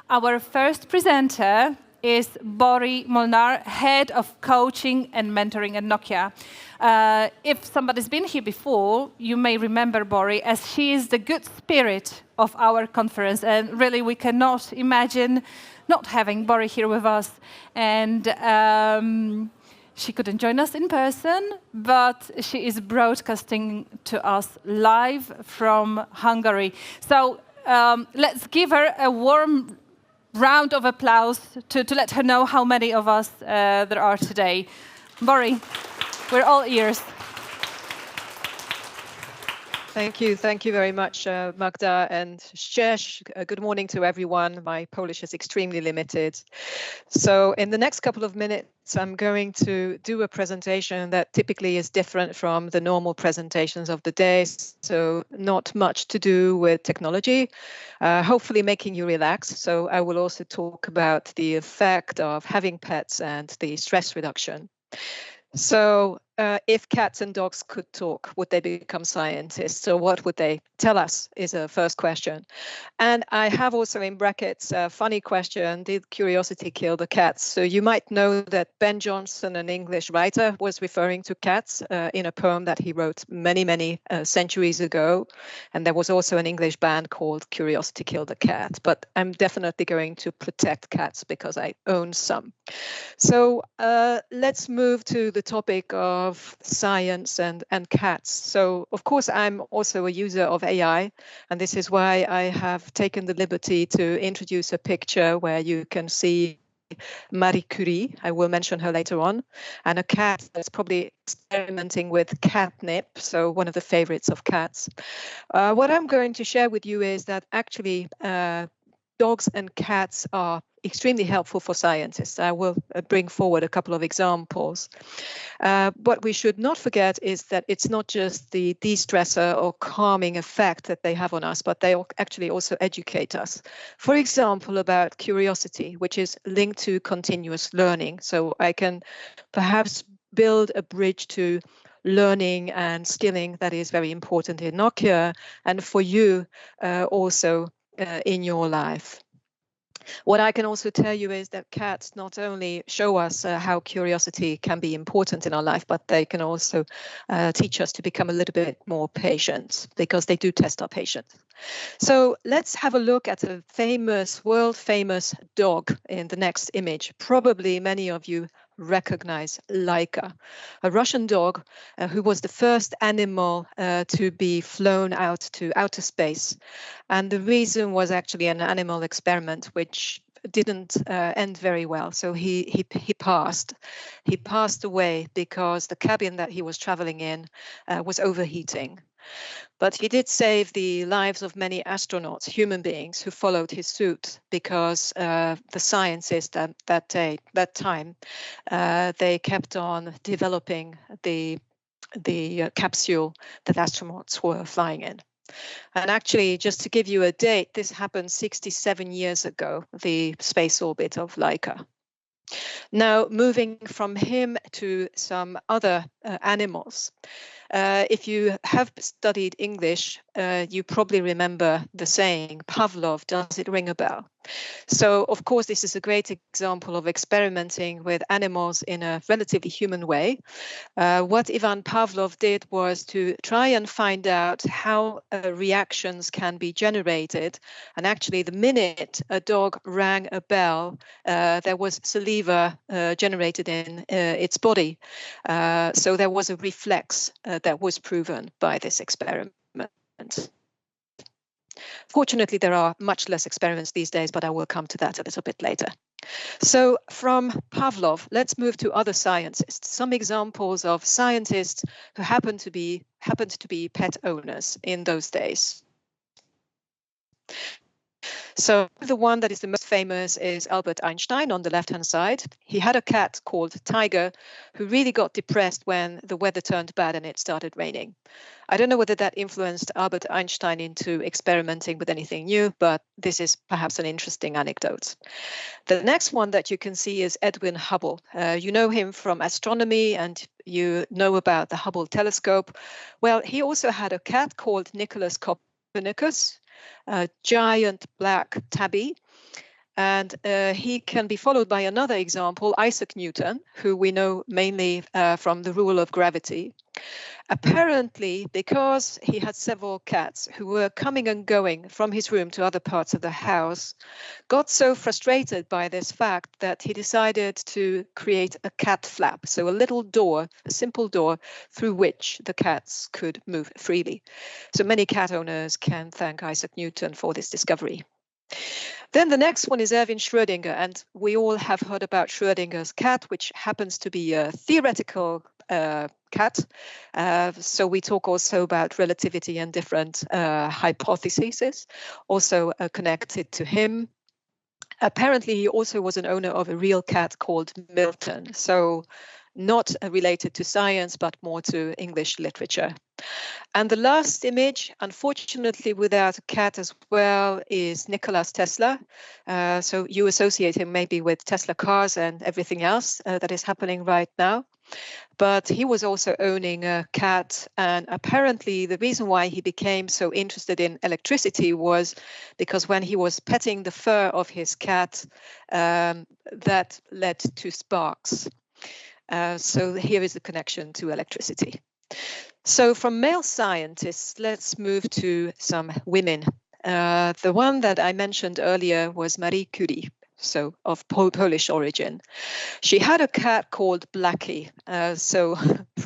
Our first presenter is Borbala Molnar, Head of Coaching and Mentoring at Nokia. If somebody's been here before, you may remember Bori, as she is the good spirit of our conference, and really we cannot imagine not having Bori here with us. And she couldn't join us in person, but she is broadcasting to us live from Hungary. So let's give her a warm round of applause to let her know how many of us there are today. Bori, we're all ears. Thank you very much, Magda and Szczesz. Good morning to everyone. My Polish is extremely limited. So in the next couple of minutes, I'm going to do a presentation that typically is different from the normal presentations of the day. So not much to do with technology, hopefully making you relax. So I will also talk about the effect of having pets and the stress reduction. So if cats and dogs could talk, would they become scientists? So what would they tell us is a first question. And I have also in brackets a funny question: did curiosity kill the cats? So you might know that Ben Jonson, an English writer, was referring to cats in a poem that he wrote many centuries ago. And there was also an English band called Curiosity Killed the Cat. But I'm definitely going to protect cats because I own some. So let's move to the topic of science and cats. So of course I'm also a user of AI, and this is why I have taken the liberty to introduce a picture where you can see Marie Curie, I will mention her later on, and a cat that's probably experimenting with catnip, so one of the favorites of cats. What I'm going to share with you is that actually dogs and cats are extremely helpful for scientists. I will bring forward a couple of examples. What we should not forget is that it's not just the de-stressor or calming effect that they have on us, but they actually also educate us. For example, about curiosity, which is linked to continuous learning. So I can perhaps build a bridge to learning and skilling that is very important in Nokia, and for you also in your life. What I can also tell you is that cats not only show us how curiosity can be important in our life, but they can also teach us to become a little bit more patient, because they do test our patience. So let's have a look at a famous, world famous dog in the next image. Probably many of you recognize Laika, a Russian dog who was the first animal to be flown out to outer space. And the reason was actually an animal experiment which didn't end very well. So he passed. He passed away because the cabin that he was traveling in was overheating. But he did save the lives of many astronauts, human beings, who followed his suit, because the scientists at that time, they kept on developing the capsule that astronauts were flying in. And actually, just to give you a date, this happened 67 years ago, the space orbit of Laika. Now, moving from him to some other animals. If you have studied English, you probably remember the saying, Pavlov, does it ring a bell? So, of course, this is a great example of experimenting with animals in a relatively human way. What Ivan Pavlov did was to try and find out how reactions can be generated. And actually, the minute a dog rang a bell, there was saliva generated in its body. So there was a reflex that was proven by this experiment. Fortunately, there are much less experiments these days, but I will come to that a little bit later. So from Pavlov, let's move to other scientists. Some examples of scientists who happened to be pet owners in those days. So the one that is the most famous is Albert Einstein on the left-hand side. He had a cat called Tiger who really got depressed when the weather turned bad and it started raining. I don't know whether that influenced Albert Einstein into experimenting with anything new, but this is perhaps an interesting anecdote. The next one that you can see is Edwin Hubble. You know him from astronomy and you know about the Hubble telescope. Well, he also had a cat called Nicholas Copernicus, a giant black tabby. And he can be followed by another example, Isaac Newton, who we know mainly from the rule of gravity. Apparently, because he had several cats who were coming and going from his room to other parts of the house, got so frustrated by this fact that he decided to create a cat flap, so a little door, a simple door through which the cats could move freely. So many cat owners can thank Isaac Newton for this discovery. Then the next one is Erwin Schrödinger, and we all have heard about Schrödinger's cat, which happens to be a theoretical cat. So we talk also about relativity and different hypotheses, also connected to him. Apparently, he also was an owner of a real cat called Milton, so not related to science, but more to English literature. And the last image, unfortunately without a cat as well, is Nikola Tesla. So you associate him maybe with Tesla cars and everything else that is happening right now. But he was also owning a cat, and apparently the reason why he became so interested in electricity was because when he was petting the fur of his cat, that led to sparks. So here is the connection to electricity. So from male scientists, let's move to some women. The one that I mentioned earlier was Marie Curie, so of Polish origin. She had a cat called Blackie, so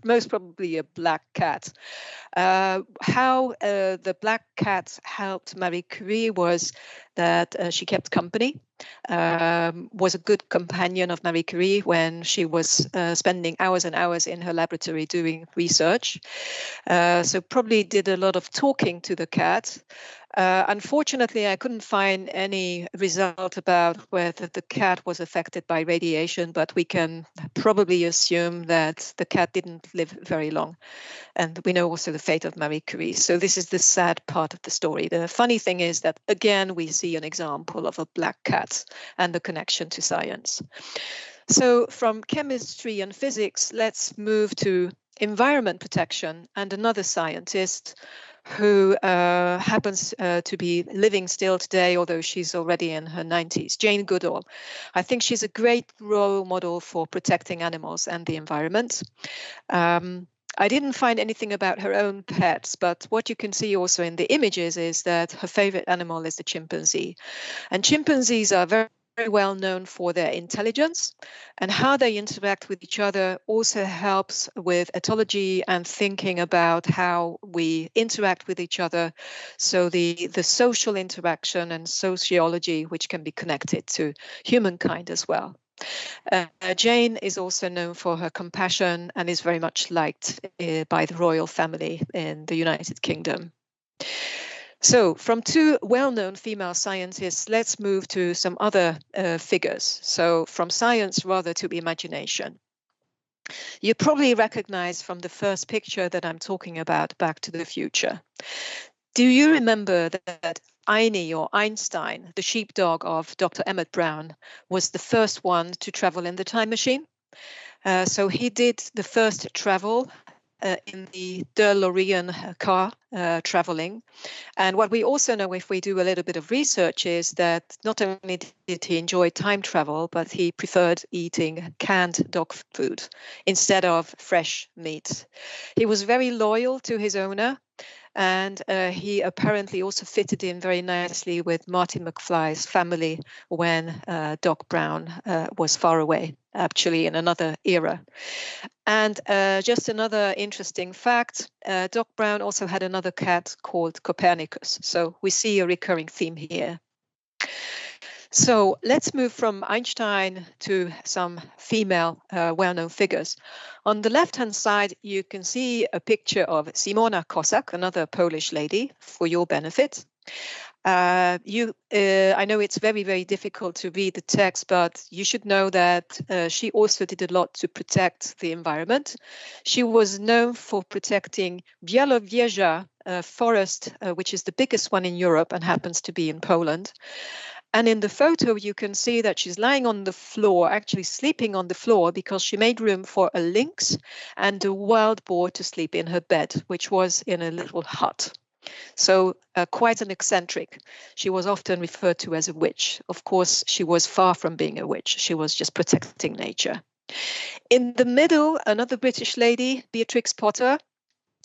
most probably a black cat. How the black cat helped Marie Curie was that she kept company, was a good companion of Marie Curie when she was spending hours and hours in her laboratory doing research. So probably did a lot of talking to the cat. Unfortunately, I couldn't find any result about whether the cat was affected by radiation, but we can probably assume that the cat didn't live very long. And we know also the fate of Marie Curie. So this is the sad part of the story. The funny thing is that, again, we see an example of a black cat and the connection to science. So from chemistry and physics, let's move to environment protection and another scientist who happens to be living still today, although she's already in her 90s, Jane Goodall. I think she's a great role model for protecting animals and the environment. I didn't find anything about her own pets, but what you can see also in the images is that her favorite animal is the chimpanzee. And chimpanzees are very well known for their intelligence, and how they interact with each other also helps with ethology and thinking about how we interact with each other. So the social interaction and sociology, which can be connected to humankind as well. Jane is also known for her compassion and is very much liked by the royal family in the United Kingdom. So from two well-known female scientists, let's move to some other figures. So from science rather to imagination. You probably recognize from the first picture that I'm talking about Back to the Future. Do you remember that Einie, or Einstein, the sheepdog of Dr. Emmett Brown, was the first one to travel in the time machine? So he did the first travel in the DeLorean car traveling. And what we also know, if we do a little bit of research, is that not only did he enjoy time travel, but he preferred eating canned dog food instead of fresh meat. He was very loyal to his owner. And he apparently also fitted in very nicely with Marty McFly's family when Doc Brown was far away, actually in another era. And just another interesting fact, Doc Brown also had another cat called Copernicus. So we see a recurring theme here. So let's move from Einstein to some female well-known figures. On the left-hand side, you can see a picture of Simona Kossak, another Polish lady, for your benefit. I know it's very, very difficult to read the text, but you should know that she also did a lot to protect the environment. She was known for protecting Białowieża forest, which is the biggest one in Europe and happens to be in Poland. And in the photo, you can see that she's lying on the floor, actually sleeping on the floor, because she made room for a lynx and a wild boar to sleep in her bed, which was in a little hut. So quite an eccentric. She was often referred to as a witch. Of course, she was far from being a witch. She was just protecting nature. In the middle, another British lady, Beatrix Potter.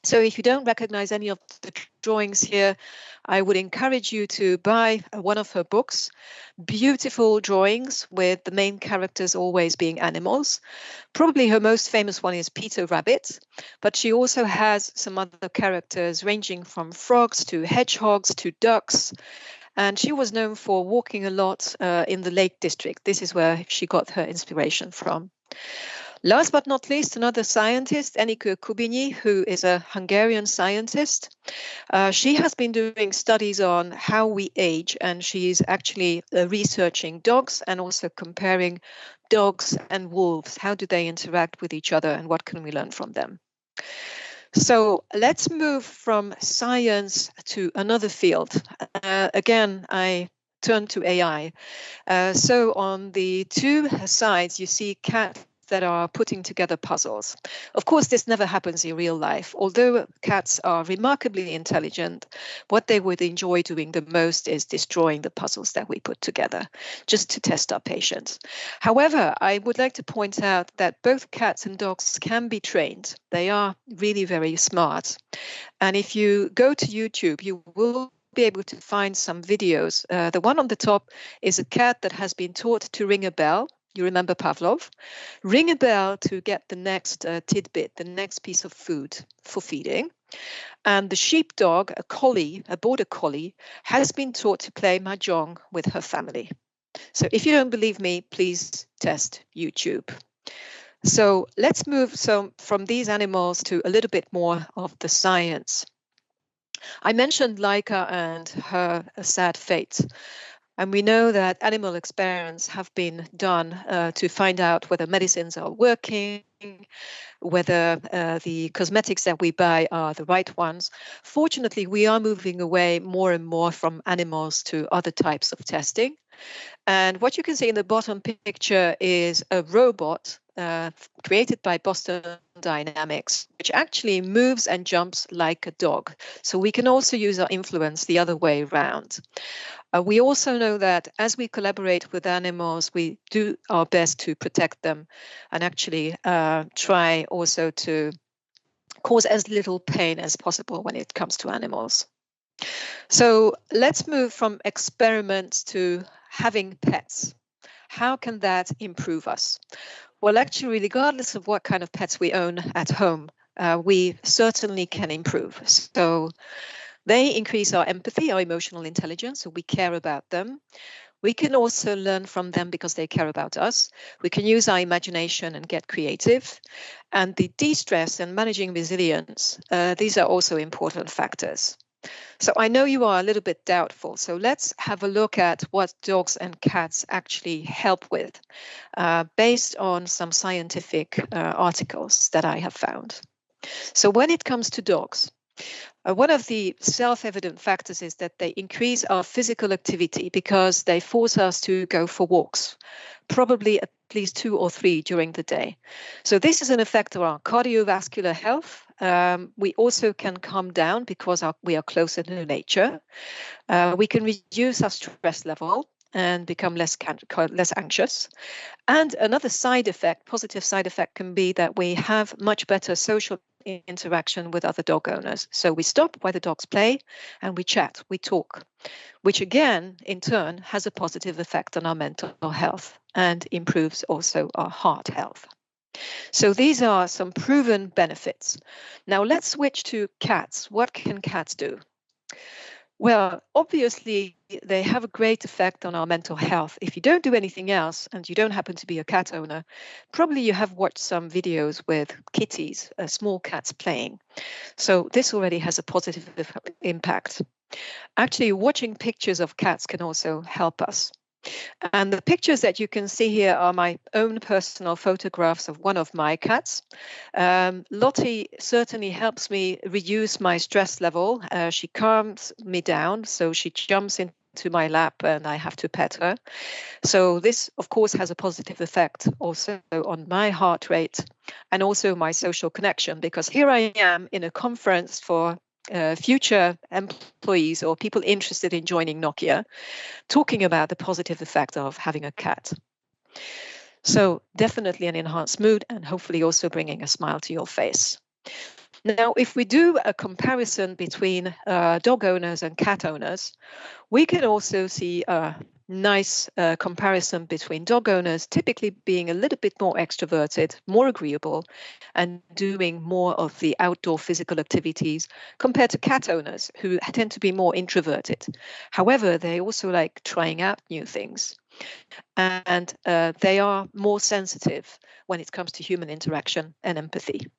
So if you don't recognize any of the drawings here, I would encourage you to buy one of her books. Beautiful drawings with the main characters always being animals. Probably her most famous one is Peter Rabbit, but she also has some other characters ranging from frogs to hedgehogs to ducks. And she was known for walking a lot in the Lake District. This is where she got her inspiration from. Last but not least, another scientist, Enikő Kubinyi, who is a Hungarian scientist. She has been doing studies on how we age, and she's actually researching dogs and also comparing dogs and wolves. How do they interact with each other, and what can we learn from them? So let's move from science to another field. Again, I turn to AI. So on the two sides, you see cats that are putting together puzzles. Of course, this never happens in real life. Although cats are remarkably intelligent, what they would enjoy doing the most is destroying the puzzles that we put together, just to test our patience. However, I would like to point out that both cats and dogs can be trained. They are really very smart. And if you go to YouTube, you will be able to find some videos. The one on the top is a cat that has been taught to ring a bell. You remember Pavlov? Ring a bell to get the next tidbit, the next piece of food for feeding. And the sheepdog, a collie, a border collie, has been taught to play mahjong with her family. So if you don't believe me, please test YouTube. So let's move from these animals to a little bit more of the science. I mentioned Laika and her sad fate. And we know that animal experiments have been done to find out whether medicines are working, whether the cosmetics that we buy are the right ones. Fortunately, we are moving away more and more from animals to other types of testing. And what you can see in the bottom picture is a robot created by Boston Dynamics, which actually moves and jumps like a dog. So we can also use our influence the other way around. We also know that as we collaborate with animals, we do our best to protect them and actually try also to cause as little pain as possible when it comes to animals. So let's move from experiments to having pets. How can that improve us? Well, actually, regardless of what kind of pets we own at home, we certainly can improve. So they increase our empathy, our emotional intelligence, so we care about them. We can also learn from them because they care about us. We can use our imagination and get creative. And the de-stress and managing resilience, these are also important factors. So I know you are a little bit doubtful. So let's have a look at what dogs and cats actually help with, based on some scientific articles that I have found. So when it comes to dogs, one of the self-evident factors is that they increase our physical activity because they force us to go for walks, probably at least 2 or 3 during the day. So this is an effect of our cardiovascular health. We also can calm down because we are closer to nature. We can reduce our stress level and become less anxious. And another side effect, positive side effect, can be that we have much better social interaction with other dog owners. So we stop while the dogs play and we chat, we talk, which again, in turn, has a positive effect on our mental health and improves also our heart health. So these are some proven benefits. Now let's switch to cats. What can cats do? Well, obviously, they have a great effect on our mental health. If you don't do anything else and you don't happen to be a cat owner, probably you have watched some videos with kitties, small cats playing. So this already has a positive impact. Actually, watching pictures of cats can also help us. And the pictures that you can see here are my own personal photographs of one of my cats. Lottie certainly helps me reduce my stress level. She calms me down, so she jumps into my lap and I have to pet her. So this, of course, has a positive effect also on my heart rate and also my social connection, because here I am in a conference for future employees or people interested in joining Nokia, talking about the positive effect of having a cat. So definitely an enhanced mood and hopefully also bringing a smile to your face. Now, if we do a comparison between dog owners and cat owners, we can also see a nice comparison between dog owners typically being a little bit more extroverted, more agreeable, and doing more of the outdoor physical activities compared to cat owners who tend to be more introverted. However, they also like trying out new things. And they are more sensitive when it comes to human interaction and empathy.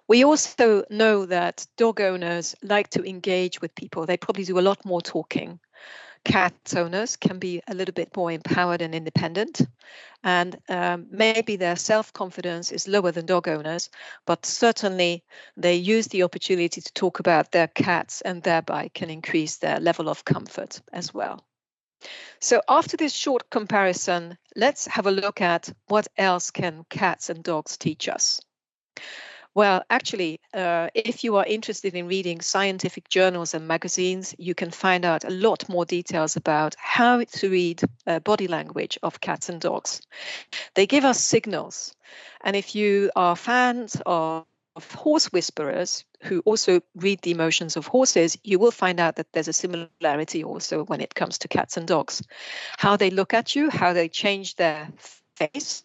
We also know that dog owners like to engage with people. They probably do a lot more talking. Cat owners can be a little bit more empowered and independent. And maybe their self-confidence is lower than dog owners, but certainly they use the opportunity to talk about their cats and thereby can increase their level of comfort as well. So after this short comparison, let's have a look at what else can cats and dogs teach us. Well, actually, if you are interested in reading scientific journals and magazines, you can find out a lot more details about how to read body language of cats and dogs. They give us signals. And if you are fans of horse whisperers who also read the emotions of horses, you will find out that there's a similarity also when it comes to cats and dogs. How they look at you, how they change their face,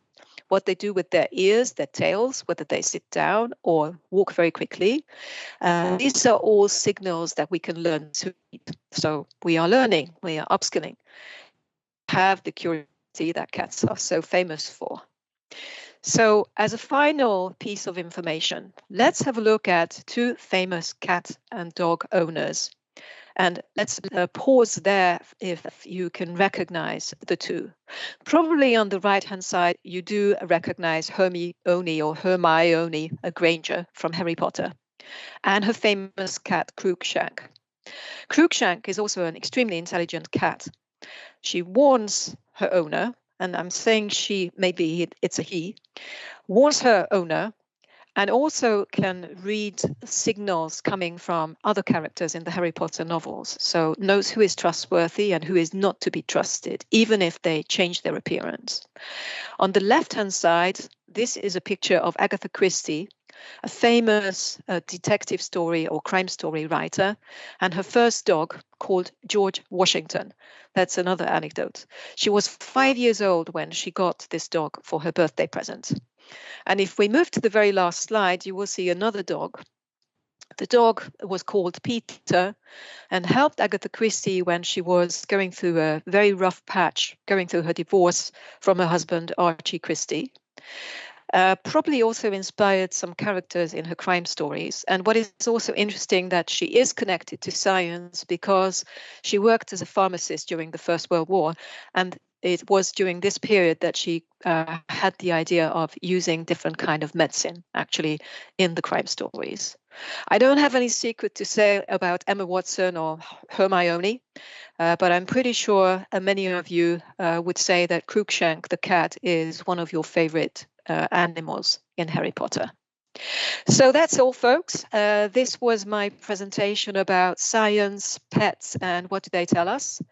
what they do with their ears, their tails, whether they sit down or walk very quickly. These are all signals that we can learn to read. So we are learning, we are upskilling. Have the curiosity that cats are so famous for. So as a final piece of information, let's have a look at two famous cat and dog owners. And let's pause there if you can recognize the two. Probably on the right-hand side, you do recognize Hermione Granger from Harry Potter, and her famous cat, Cruikshank. Cruikshank is also an extremely intelligent cat. She warns her owner, and I'm saying she, maybe it's a he, warns her owner and also can read signals coming from other characters in the Harry Potter novels. So knows who is trustworthy and who is not to be trusted, even if they change their appearance. On the left-hand side, this is a picture of Agatha Christie, a famous detective story or crime story writer, and her first dog called George Washington. That's another anecdote. She was 5 years old when she got this dog for her birthday present. And if we move to the very last slide, you will see another dog. The dog was called Peter and helped Agatha Christie when she was going through a very rough patch, going through her divorce from her husband, Archie Christie. Probably also inspired some characters in her crime stories. And what is also interesting that she is connected to science because she worked as a pharmacist during the First World War. And it was during this period that she had the idea of using different kind of medicine actually in the crime stories. I don't have any secret to say about Emma Watson or Hermione, but I'm pretty sure many of you would say that Cruikshank the cat is one of your favorite animals in Harry Potter. So that's all, folks. This was my presentation about science, pets, and what do they tell us.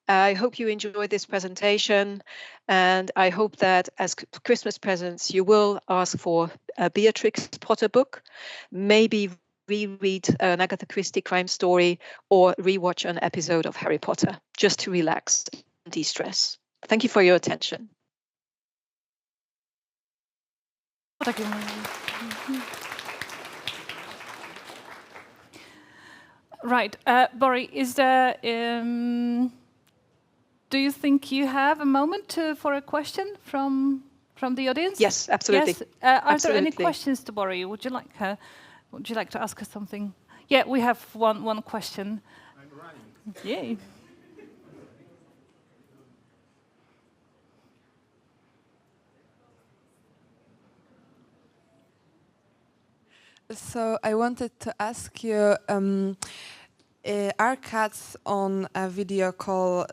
I hope you enjoyed this presentation, and I hope that as Christmas presents, you will ask for a Beatrix Potter book, maybe reread an Agatha Christie crime story, or rewatch an episode of Harry Potter, just to relax and de-stress. Thank you for your attention. Right, Bori, is there? Do you think you have a moment for a question from the audience? Yes, absolutely. Yes. Are there any questions to Bori? Would you like to ask her something? Yeah, we have one question. I'm running. Yay. So I wanted to ask you, Are cats on a video call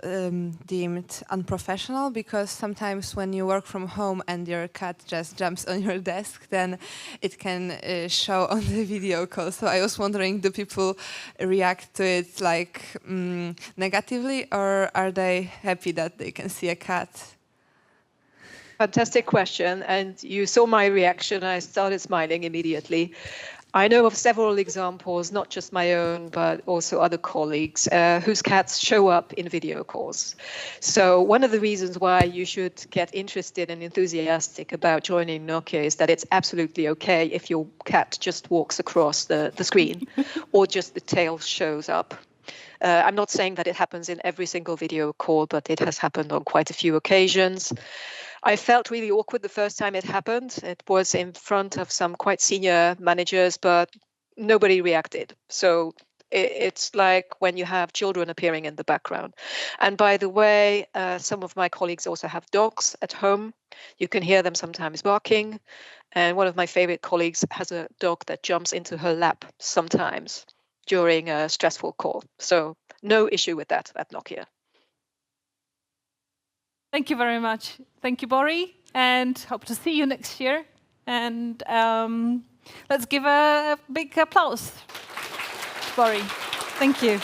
deemed unprofessional? Because sometimes when you work from home and your cat just jumps on your desk, then it can show on the video call. So I was wondering, do people react to it like negatively, or are they happy that they can see a cat? Fantastic question. And you saw my reaction. I started smiling immediately. I know of several examples, not just my own, but also other colleagues whose cats show up in video calls. So one of the reasons why you should get interested and enthusiastic about joining Nokia is that it's absolutely okay if your cat just walks across the screen or just the tail shows up. I'm not saying that it happens in every single video call, but it has happened on quite a few occasions. I felt really awkward the first time it happened. It was in front of some quite senior managers, but nobody reacted. So it's like when you have children appearing in the background. And by the way, some of my colleagues also have dogs at home. You can hear them sometimes barking. And one of my favorite colleagues has a dog that jumps into her lap sometimes during a stressful call. So no issue with that at Nokia. Thank you very much. Thank you, Bori, and hope to see you next year. And let's give a big applause, Bori. Thank you.